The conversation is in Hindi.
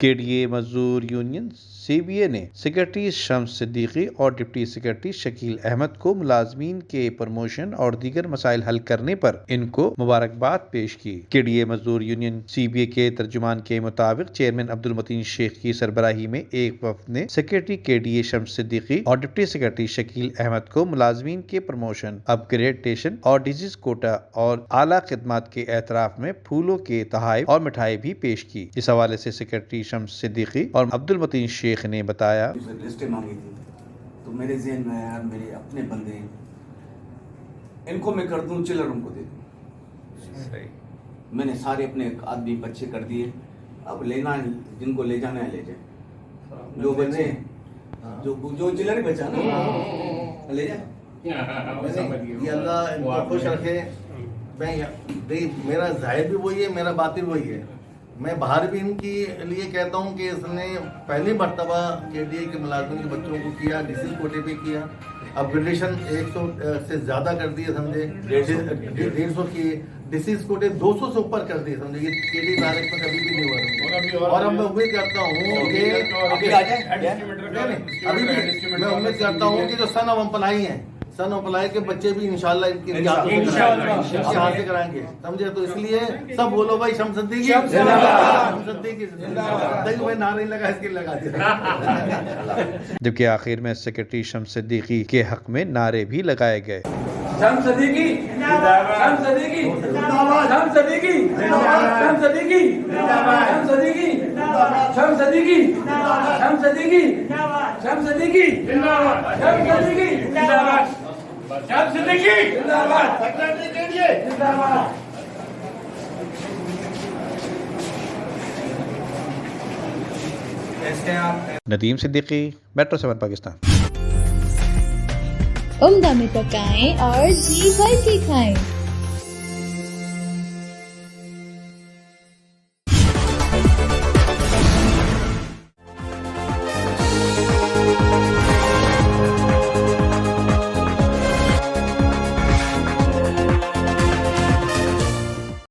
केडीए मजदूर यूनियन CBA ने सेक्रेटरी शम्स सिद्दीकी और डिप्टी सेक्रेटरी शकील अहमद को मुलाजमीन के प्रमोशन और दीगर मसाइल हल करने पर इनको मुबारकबाद पेश की। केडीए मजदूर यूनियन CBA के तर्जुमान के मुताबिक चेयरमैन अब्दुल मतीन शेख की सरबराही में एक वफ्द ने सेक्रेटरी केडीए शम्स सिद्दीकी और डिप्टी सेक्रेटरी शकील अहमद को मुलाजमीन के प्रमोशन, अपग्रेडेशन और डिजीज कोटा और आला खिदमत के एतराफ में फूलों के तोहफे और मिठाई भी पेश की। इस हवाले से सेक्रेटरी शम्स सिद्दीकी और अब्दुल मतीन शेख ने बताया, लिस्टें मांगी थी तो मेरे ज़हन में यार मेरे अपने बंदे इनको मैं कर दूं, चिल्लर उनको दे दूं। मैंने सारे अपने आदमी बच्चे कर दिए। अब लेना जिनको ले जाना है ले जाए, जो बच्चे जो चिल्लर बचा ना ले जाए। ये अल्लाह इनको खुश रखे। मेरा जाहिर भी वही है, मेरा बातिन वही है। मैं बाहर भी इनकी लिए कहता हूँ कि इसने पहली मरतबा केडीए के मुलाजिम के बच्चों को किया, डिसीज कोटे पे किया, अपग्रेडेशन 100 से ज़्यादा कर दिए, समझे 150 किए, डिसीज कोटे 200 से ऊपर कर दिए, समझे। ये केडीए तारीख में कभी भी नहीं हुआ। और अब मैं उम्मीद करता हूँ कि अभी भी मैं उम्मीद करता हूँ कि जो सन ऑफ अप्लाई हैं, सन ऑफ अप्लाई के बच्चे भी इंशाल्लाह इनके यहाँ से कराएंगे, समझे। तो इसलिए सब बोलो भाई शम्स सिद्दीकी मैं नारे लगा इसके लगा दिया। जबकि आखिर में सेक्रेटरी शम्स सिद्दीकी के हक में नारे भी लगाए गए। शम्स सिद्दीकी जिंदाबाद, शम्स सिद्दीकी जिंदाबाद, शम्स सिद्दीकी जिंदाबाद, शम्स सिद्दीकी जिंदाबाद, शम्स सिद्दीकी जिंदाबाद, शम्स सिद्दीकी जिंदाबाद, शम्स सिद्दीकी जिंदाबाद, शम्स सिद्दीकी जिंदाबाद, शम्स सिद्दीकी जिंदाबाद, शम्स सिद्दीकी जिंदाबाद, सेक्रेटरी केडीए जिंदाबाद। नदीम सिद्दीकी, मेट्रो 7 पाकिस्तान। उम्दा में पकाएं और जी भर के खाएं।